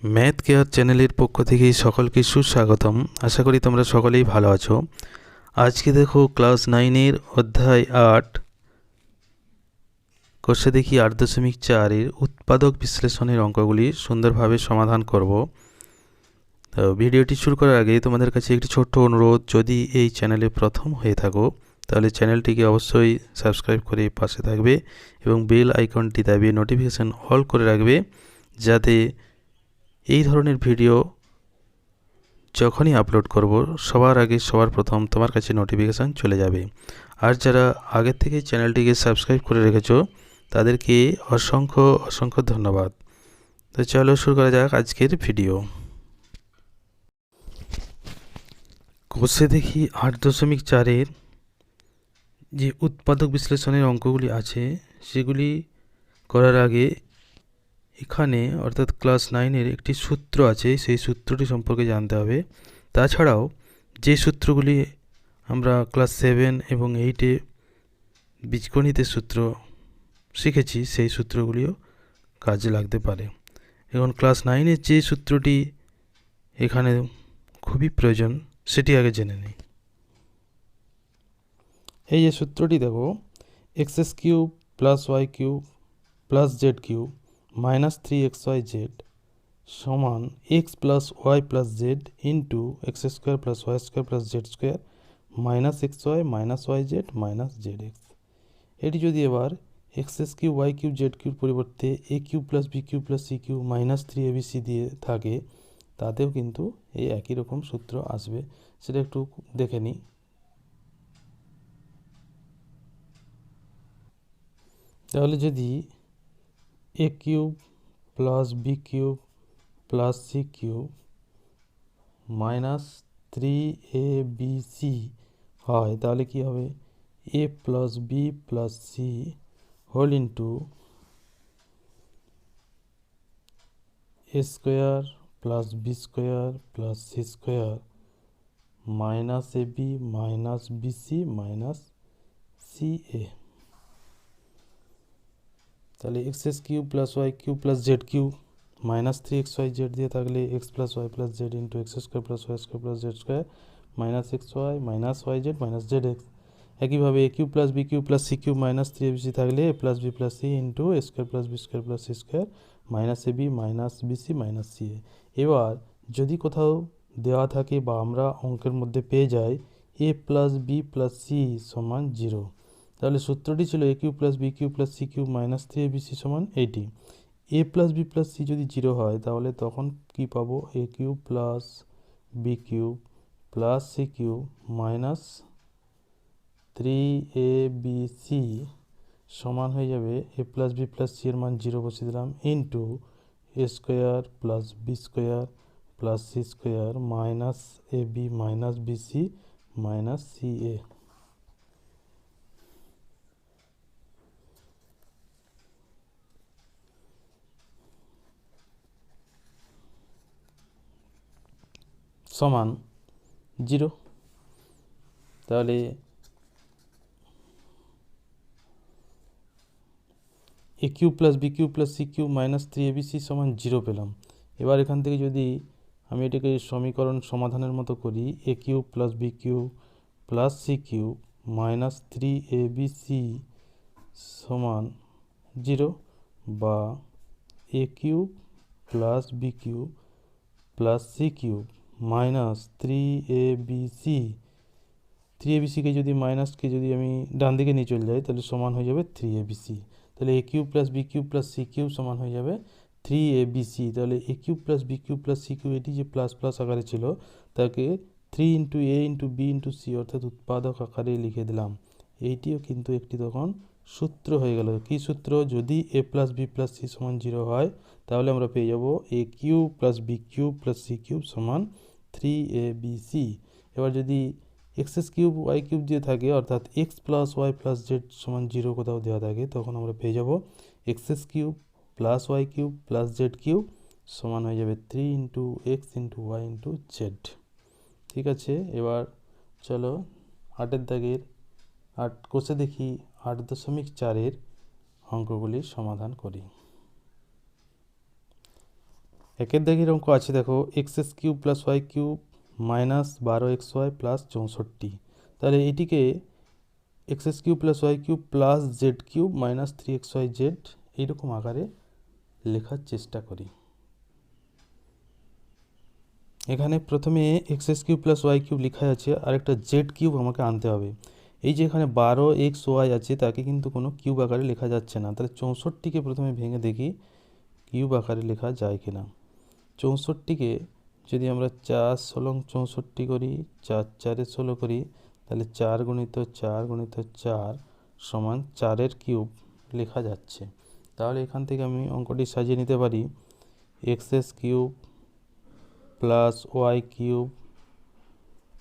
Math care চ্যানেলের পক্ষ থেকে সকলকে সুস্বাগতম। আশা করি তোমরা সকলেই ভালো আছো। আজকে দেখো ক্লাস 9-এর অধ্যায় 8 কোষে দেখি 8.4-এর উৎপাদক বিশ্লেষণের অঙ্কগুলি সুন্দরভাবে সমাধান করব। তো ভিডিওটি শুরু করার আগে তোমাদের কাছে একটি ছোট্ট অনুরোধ, যদি এই চ্যানেলে প্রথম হয়ে থাকো তাহলে চ্যানেলটিকে অবশ্যই সাবস্ক্রাইব করে পাশে থাকবে এবং বেল আইকনটি দাবিয়ে নোটিফিকেশান অল করে রাখবে, যাতে এই ধরনের ভিডিও যখনই আপলোড করব সবার আগে সবার প্রথম তোমার কাছে নোটিফিকেশান চলে যাবে। আর যারা আগের থেকে চ্যানেলটিকে সাবস্ক্রাইব করে রেখেছো তাদেরকে অসংখ্য অসংখ্য ধন্যবাদ। তো চলো শুরু করা যাক আজকের ভিডিও। কোষে দেখি 8.4-এর যে উৎপাদক বিশ্লেষণের অঙ্কগুলি আছে সেগুলি করার আগে এখানে অর্থাৎ ক্লাস 9-এর একটি সূত্র আছে, সেই সূত্রটি সম্পর্কে জানতে হবে। তাছাড়াও যে সূত্রগুলি আমরা ক্লাস 7 এবং 8-এ বীজগণিতের সূত্র শিখেছি সেই সূত্রগুলিও কাজে লাগতে পারে। এখন ক্লাস 9-এর যে সূত্রটি এখানে খুবই প্রয়োজন সেটি আগে জেনে নিই। এই যে সূত্রটি দেখো, x cube plus y cube plus z cube minus 3xyz সমান x plus y plus z into x square plus y square plus z square minus x y minus y z minus z x. এটি যদি এবার x cube y cube z cube পরিবর্তে a cube plus b cube plus c cube minus 3abc দিয়ে থাকে, তাতেও কিন্তু এই একই রকম সূত্র আসবে, সেটা একটু দেখে নিই। তাহলে যদি a cube plus b cube plus c cube minus 3abc হয়, তাহলে কি হবে a plus b plus c whole into a square plus b square plus c square minus a b minus b c minus c a. তাহলে x cube plus y cube plus z cube minus 3xyz দিয়ে থাকলে x plus y plus z into x square plus y square plus z square minus x y minus y z minus z x. একইভাবে a cube plus b cube plus c cube minus 3abc থাকলে a plus b plus c into a square plus b square plus c square minus a b minus b c minus c a. এবার যদি কোথাও দেওয়া থাকে বা আমরা অঙ্কের মধ্যে পেয়ে যাই a plus b plus c সমান 0, তাহলে সূত্রটি ছিল a cube plus b cube plus c cube minus 3abc সমান 80। A plus b plus c যদি 0 হয় তাহলে তখন কি পাবো, a cube plus b cube plus c cube minus 3abc সমান হয়ে যাবে a plus b plus c এর মান 0 বসিয়ে দিলাম into a square plus b square plus c square minus a b minus b c minus c a. সমান 0। তাহলে a cube plus b cube plus c cube minus 3abc সমান 0 পেলাম। এবার এখান থেকে যদি আমি এটাকে সমীকরণ সমাধানের মতো করি, a cube plus b cube plus c cube minus 3abc সমান 0, বা a cube plus b cube plus c cube minus 3abcকে যদি মাইনাসকে যদি আমি ডান দিকে নিয়ে চলে যাই তাহলে সমান হয়ে যাবে 3abc। তাহলে a cube plus b cube plus c cube সমান হয়ে যাবে 3abc। তাহলে a cube plus b cube plus c cube এটি যে প্লাস প্লাস আকারে ছিল তাকে 3 into a into b into c অর্থাৎ উৎপাদক আকারে লিখে দিলাম। এইটিও কিন্তু একটি তখন সূত্র হয়ে গেল। কি সূত্র, যদি a plus b plus c সমান 0 হয় তাহলে আমরা পেয়ে যাব a cube plus b cube plus c cube সমান 3abc। এবার যদি এক্স কিউব ওয়াই কিউব দিয়ে থাকে অর্থাৎ x plus y plus z সমান 0 কোথাও দেওয়া থাকে, তখন আমরা পেয়ে যাব x cube plus y cube plus z cube সমান হয়ে যাবে 3 into x into y into z. ঠিক আছে, এবার চলো 8-এর দাগের কোষে দেখি 8.4-এর অঙ্কগুলির সমাধান করি। একের দাগের অঙ্ক আছে দেখো x cube plus y cube minus 12xy plus 64। তাহলে এটিকে x cube plus y cube plus z cube minus 3xy z এইরকম আকারে লেখার চেষ্টা করি। এখানে প্রথমে x cube plus y cube লেখা আছে আর একটা জেড কিউব আমাকে আনতে হবে। এই যে এখানে 12xy আছে তাকে কিন্তু কোনো কিউব আকারে লেখা যাচ্ছে না, তাহলে 64কে প্রথমে ভেঙে দেখি কিউব আকারে লেখা যায় কিনা। 64কে যদি আমরা 4 ষোলং 64 করি, 4 4 16 করি, তাহলে 4 গুণিত 4 গুণিত 4 সমান 4-এর কিউব লেখা যাচ্ছে। তাহলে এখান থেকে আমি অঙ্কটি সাজিয়ে নিতে পারি x cube plus y cube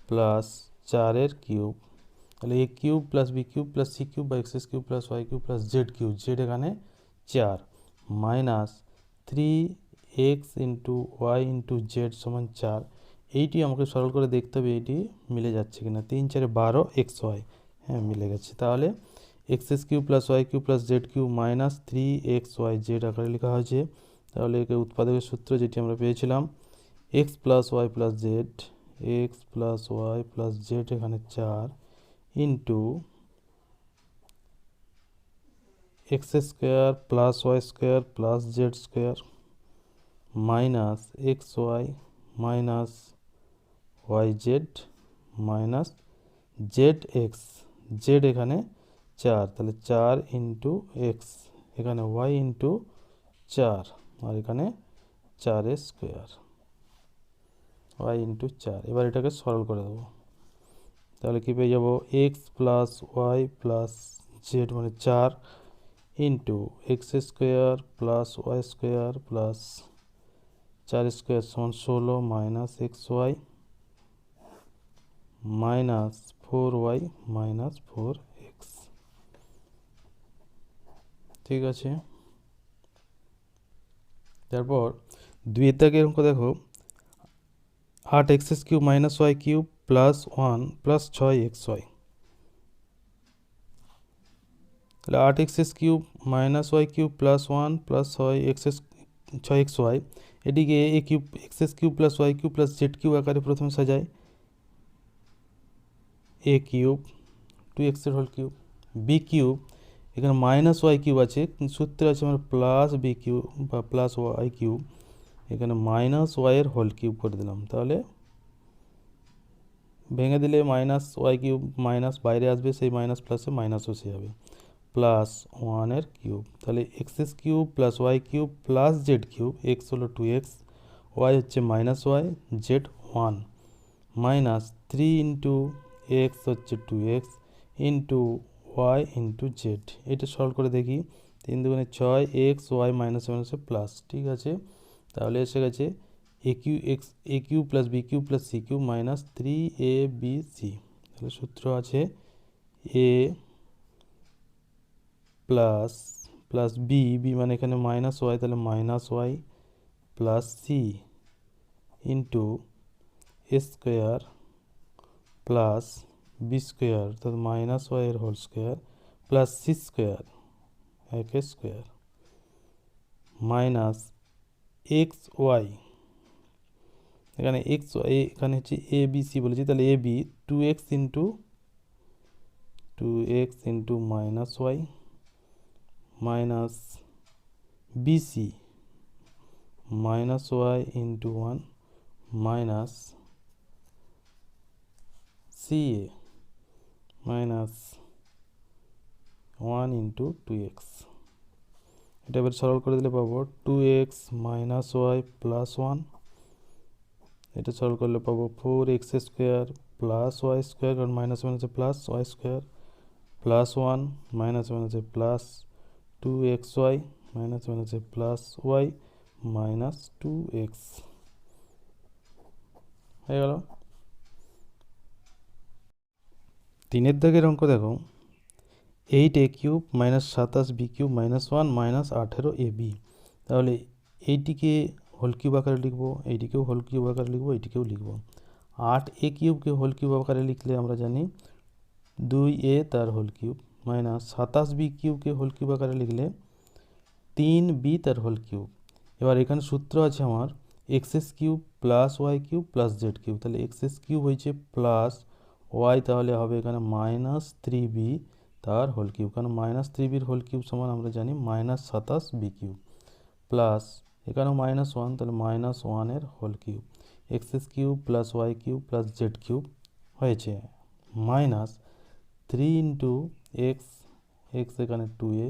plus 4-এর কিউব, তাহলে a cube plus b cube plus c cube বা x cube plus y cube plus z cube, z এখানে 4 minus 3x into y into z সমান 4। এইটি আমাকে সরল করে দেখতে হবে এইটি মিলে যাচ্ছে কিনা। 3 4 12xy, হ্যাঁ মিলে গেছে। তাহলে x cube plus y cube plus z cube minus 3xy z আকারে লেখা হয়েছে। তাহলে একে উৎপাদকের সূত্র যেটি আমরা পেয়েছিলাম x plus y plus z, x plus y plus z এখানে 4 into x square plus y square plus z square minus x y minus y z minus z x, z এখানে 4, তাহলে 4 ইন্টু এক্স, এখানে y into 4 আর এখানে 4 square, Y into 4। এবার এটাকে সরল করে দেবো, তাহলে কী পেয়ে যাবো x plus y plus z মানে 4 into x square plus y square plus 4 square সমান 16 minus x y minus 4y minus 4x। ঠিক আছে, তারপর 2 দাগের অঙ্ক দেখো 8x cube minus y cube plus 1 plus 6xy, তাহলে 8x cube minus y cube plus 1 plus 6xy এটিকে a cube x cube plus y cube plus z cube আকারে প্রথমে সাজাই। এ কিউব 2x এর হোল কিউব, বি কিউব এখানে minus y cube আছে সূত্রে আছে আমার প্লাস বি কিউব বা প্লাস ওয়াই কিউব, এখানে মাইনাস ওয়াইয়ের হোল কিউব করে দিলাম। তাহলে ভেঙে দিলে মাইনাস ওয়াই কিউব মাইনাস বাইরে আসবে, সেই মাইনাস প্লাসে মাইনাস বসে যাবে, প্লাস 1-এর কিউব, তাহলে x cube plus y cube plus z cube, x হলো 2x, ওয়াই হচ্ছে minus y, z 1 minus 3 into x হচ্ছে 2x into y into z. এটা সলভ করে দেখি 3 দুগুণে 6, এক্স ওয়াই মাইনাস মাইনাসে প্লাস। ঠিক আছে, তাহলে এসে গেছে a cube plus b cube plus c cube minus 3abc। তাহলে সূত্র আছে a plus plus b, B মানে এখানে মাইনাস ওয়াই, তাহলে minus y plus c into square plus b square, অর্থাৎ মাইনাস ওয়াইয়ের whole square plus c square এক square minus x y, এখানে এক্স ওয়াই এখানে হচ্ছে এ বি সি বলেছি, তাহলে a b 2x into minus y minus b c minus y into 1 minus c a minus 1 into 2x। এটা এবার সরল করে দিলে পাবো 2x মাইনাস ওয়াই প্লাস 1, এটা সরল করলে পাবো 4x square plus y square, কারণ মাইনাস মাইনাসে plus y square plus 1 minus মাইনাসে প্লাস 2xy মাইনাস মাইনাসে প্লাস ওয়াই মাইনাস 2x হয়ে গেল। 3 দাগের অঙ্ক দেখো 8a cube minus 27b cube minus 1 minus 18ab। তাহলে এইটিকে হোল কিউব আকারে লিখবো, এইটিকেও হোল কিউব আকারে লিখবো, এইটিকেও লিখবো। 8a কিউবকে হোল কিউব আকারে লিখলে আমরা জানি 2a তার হোল কিউব মাইনাস 27b কিউবকে হোল কিউব আকারে লিখলে 3b তার হোল কিউব। এবার এখানে সূত্র আছে আমার x cube plus y cube plus z cube, তাহলে এক্স কিউব হয়েছে প্লাস ওয়াই, তাহলে হবে এখানে মাইনাস 3b তার হোল কিউব, কারণ মাইনাস 3bর হোল কিউব সমান আমরা জানি মাইনাস 27b কিউব, প্লাস এখানেও মাইনাস 1, তাহলে মাইনাস 1-এর whole cube, x cube plus y cube plus z cube হয়েছে মাইনাস 3 ইন্টু এক্স, এক্স এখানে 2a,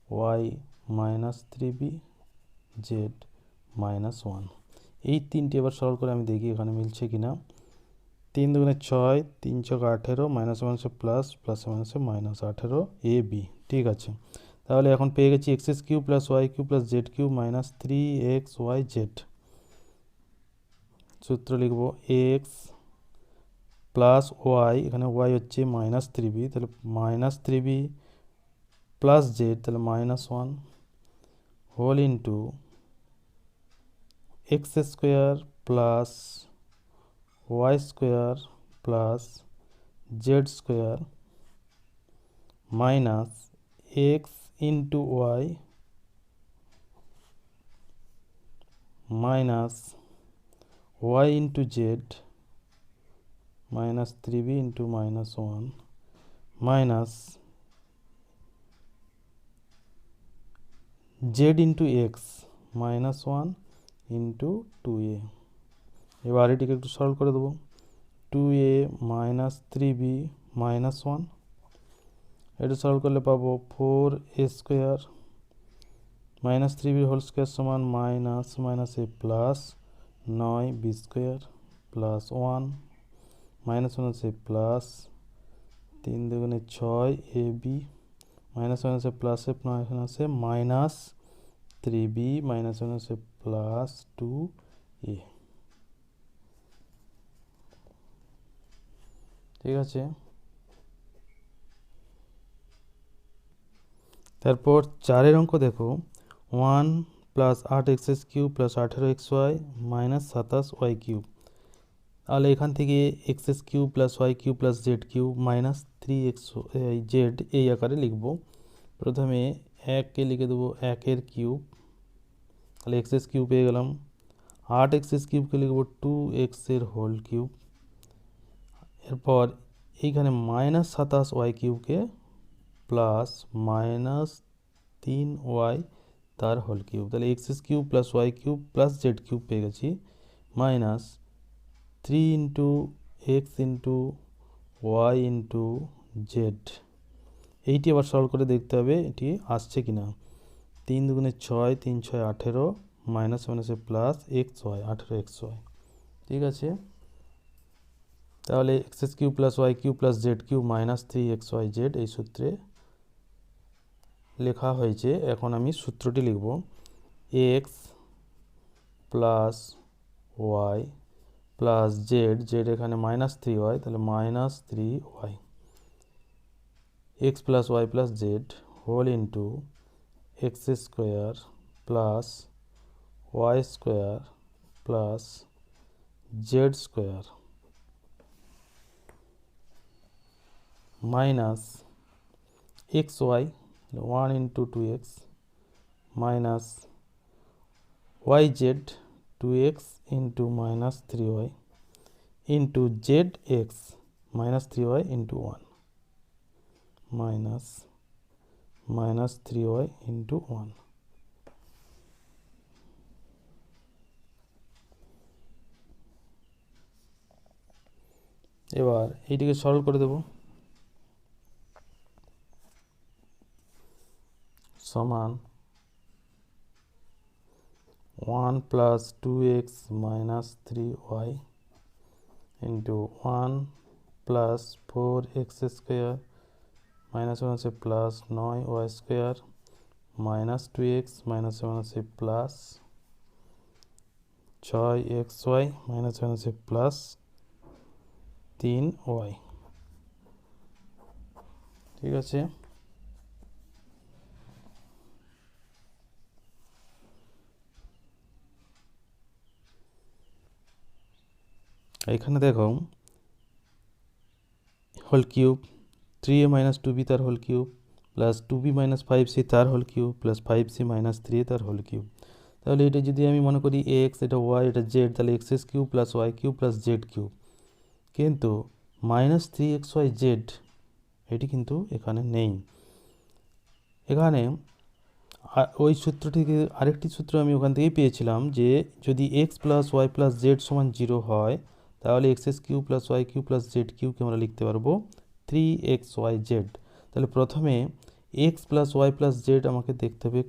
Y minus 3b, Z minus 1। এই তিনটি এবার সরল করে আমি দেখি এখানে মিলছে কিনা। 3 দুগুণে 6, 3 ছক 18, মাইনাস মাইনাসে প্লাস, প্লাস মাইনাসে মাইনাস 18 এ বি, ঠিক আছে। তাহলে এখন পেয়ে গেছি x cube plus y cube plus z cube minus 3xyz। সূত্র লিখব এক্স প্লাস ওয়াই, এখানে ওয়াই হচ্ছে মাইনাস 3b, তাহলে মাইনাস 3b প্লাস জেড, তাহলে minus 1 whole into x square plus y square plus z square minus x into y minus y into z minus 3b into minus 1 minus Z into x minus 1 into 2a। এবার এটিকে একটু সরল করে দেবো, 2a minus 3b minus 1, এটা সরল করলে পাবো 4a square minus 3b whole square সমান minus minus a plus 9b square plus 1 minus minus a plus 3 দুগুণে 6ab মাইনাস মাইনাসে প্লাসে মাইনাসে মাইনাস 3b মাইনাস মাইনাসে প্লাস 2a, ঠিক আছে। তারপর 4-এর অঙ্ক দেখো, 1 plus 8x cube plus 18xy minus 27y cube, তাহলে এখান থেকে x cube plus y cube plus z cube minus 3xz এই আকারে লিখব। প্রথমে 1কে লিখে দেবো 1-এর কিউব, তাহলে এক্স কিউব পেয়ে গেলাম। 8x কিউবকে লিখব 2x-এর হোল কিউব, এরপর এইখানে minus 27y কিউবকে plus minus 3y তার হোল কিউব, তাহলে x cube plus y cube plus z cube পেয়ে গেছি minus 3 into x into y into z. এইটি আবার সরল করে দেখতে হবে এটি আসছে কিনা। 3 দুগুণে 6, 3 6 18, মাইনাস মাইনাসে প্লাস xy 18xy, ঠিক আছে। তাহলে x cube plus y cube plus z cube minus 3xyz এই সূত্রে লেখা হয়েছে। এখন আমি সূত্রটি লিখব, x plus y plus z, z এখানে মাইনাস 3y, তাহলে minus 3y, x plus y plus z whole into x square plus y square plus z square minus x y 1 into 2x minus y z 2x into minus 3y into z x minus 3y into 1 minus minus 3y into 1। এবার এইটিকে সরল করে দেব, সমান 1 plus 2x minus 3y into 1 plus 4x square minus মাইনাসে plus 9y square minus 2x minus মাইনাসে plus 6xy minus মাইনাসে plus 3y, ঠিক আছে। এখানে দেখো whole cube 3a minus 2b তার whole cube plus 2b minus 5c তার whole cube plus 5c minus 3a তার হোল কিউব, তাহলে এটা যদি আমি মনে করি এক্স, এটা ওয়াই, এটা জেড, তাহলে x S cube plus y cube plus z cube. কিন্তু মাইনাস 3xyz এটি কিন্তু এখানে নেই। এখানে ওই সূত্র থেকে আরেকটি সূত্র আমি ওখান থেকেই পেয়েছিলাম যে যদি x plus y plus z সমান 0 হয় তাহলে x S cube plus y cube plus z কিউবকে আমরা লিখতে পারবো 3xyz। তাহলে প্রথমে x plus y plus z আমাকে দেখতে হবে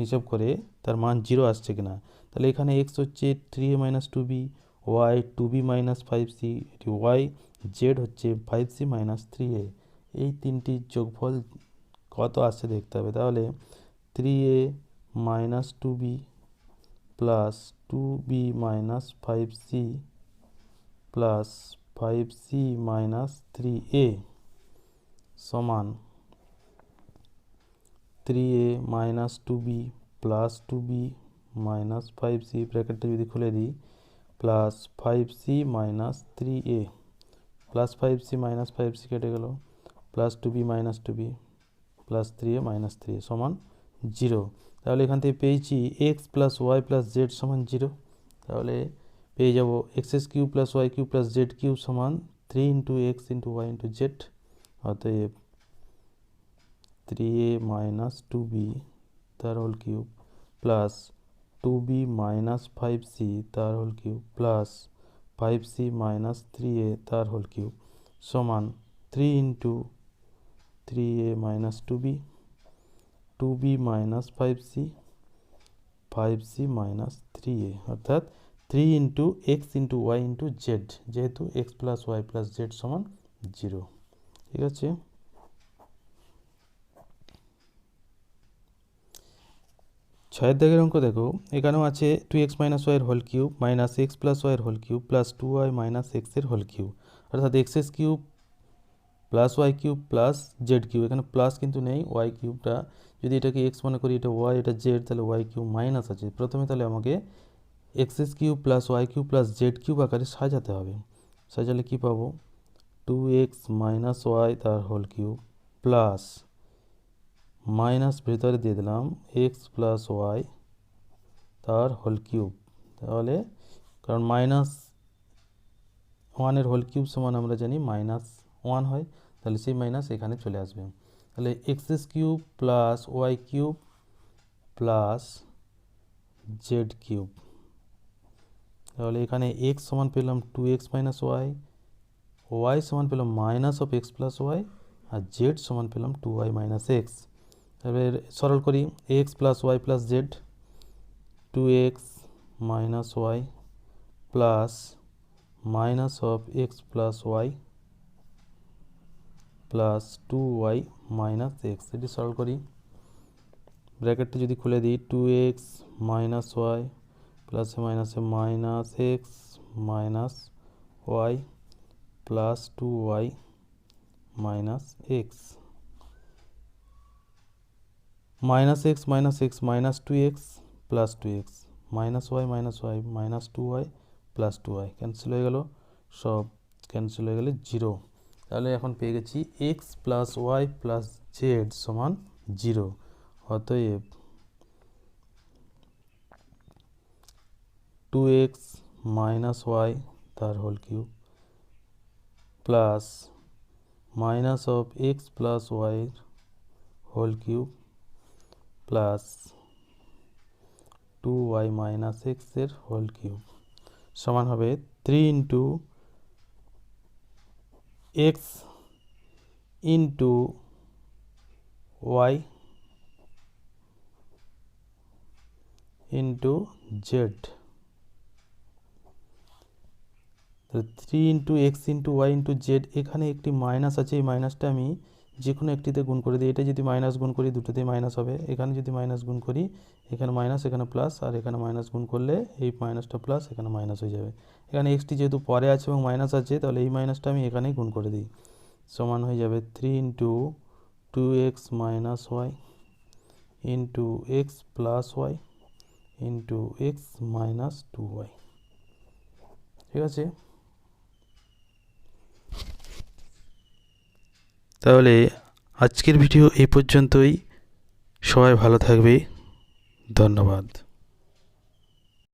হিসাব করে তার মান 0 আসছে কিনা। তাহলে এখানে এক্স হচ্ছে 3a minus 2b, Y 2b minus 5c, এটি ওয়াই, জেড হচ্ছে 5c মাইনাস 3a। এই তিনটির যোগফল কত আসছে দেখতে হবে। তাহলে 3a minus 2b plus 2b minus 5c plus 5c minus 3a সমান 3a minus 2b plus 2b minus 5c, ব্র্যাকেটটা যদি খুলে দিই, plus 5c minus 3a, plus 5c minus 5c কেটে গেল, plus 2b minus 2b plus 3a minus 3a সমান 0। তাহলে এখান থেকে পেয়েছি x plus y plus z সমান 0। তাহলে পেয়ে যাব x S cube plus y cube plus z cube সমান 3 into x into y into z. অতএব 3a মাইনাস 2b তার whole cube plus 2b minus 5c তার whole cube plus 5c minus 3a তার whole cube সমান 3 into 3a minus 2b, 2b minus 5c, 5c minus 3a, অর্থাৎ 3 into x into y into z, যেহেতু x plus y plus z সমান 0। ঠিক আছে, ছয়ের দাগের অঙ্ক দেখো, এখানেও আছে 2x মাইনাস ওয়াইয়ের whole cube minus x plus ওয়াইয়ের whole cube plus 2y minus এক্সের হোল কিউব, অর্থাৎ x S cube plus y cube plus z cube. এখানে প্লাস কিন্তু নেই, ওয়াই কিউবটা যদি এটাকে এক্স মনে করি, এটা ওয়াই, এটা জেড, তাহলে ওয়াই কিউব মাইনাস আছে। প্রথমে তাহলে আমাকে x S cube plus y cube plus z cube আকারে সাজাতে হবে। সাজালে কি পাবো, 2x মাইনাস ওয়াই তার হোল কিউব প্লাস মাইনাস ভেতরে দিয়ে দিলাম এক্স প্লাস ওয়াই তার হোল কিউব। তাহলে কারণ মাইনাস ওয়ানের হোল কিউব সমান আমরা জানি মাইনাস 1 হয়, তাহলে সেই মাইনাস এখানে চলে আসবে। তাহলে x S cube plus y cube plus z cube. তাহলে এখানে এক্স সমান পেলাম 2x মাইনাস ওয়াই, ওয়াই সমান পেলাম minus of x plus y, আর জেড সমান পেলাম 2y মাইনাস এক্স। তারপরে সরল করি, x plus y plus z, 2x minus y plus minus of x plus y plus 2y minus x. এটি সরল করি, ব্র্যাকেটটা যদি খুলে দিই, 2x মাইনাস ওয়াই প্লাস মাইনাসে minus x minus y plus 2y minus x, minus x minus 2x plus 2x minus y minus 2y plus 2y cancel হয়ে গেল, সব ক্যান্সেল হয়ে গেলে 0। তাহলে এখন পেয়ে গেছি x plus y plus z সমান 0। অতএব 2x মাইনাস ওয়াই তার whole cube plus minus of x plus y whole cube plus 2y minus এক্সের হোল কিউব সমান হবে 3 into x into y into z. 3 into x into y into z, এখানে একটি minus আছে, এই মাইনাসটা আমি যে কোনো একটিতে গুণ করে দিই। এটা যদি মাইনাস গুণ করি দুটোতেই মাইনাস হবে, এখানে যদি মাইনাস গুণ করি এখানে মাইনাস এখানে প্লাস, আর এখানে মাইনাস গুণ করলে এই মাইনাসটা প্লাস এখানে মাইনাস হয়ে যাবে। এখানে এক্সটি যেহেতু পরে আছে এবং মাইনাস আছে, তাহলে এই মাইনাসটা আমি এখানেই গুণ করে দিই, সমান হয়ে যাবে 3 into 2x minus y into x plus y into x minus 2y। ঠিক আছে, তাহলে আজকের ভিডিও এই পর্যন্তই। সবাই ভালো থাকবে, ধন্যবাদ।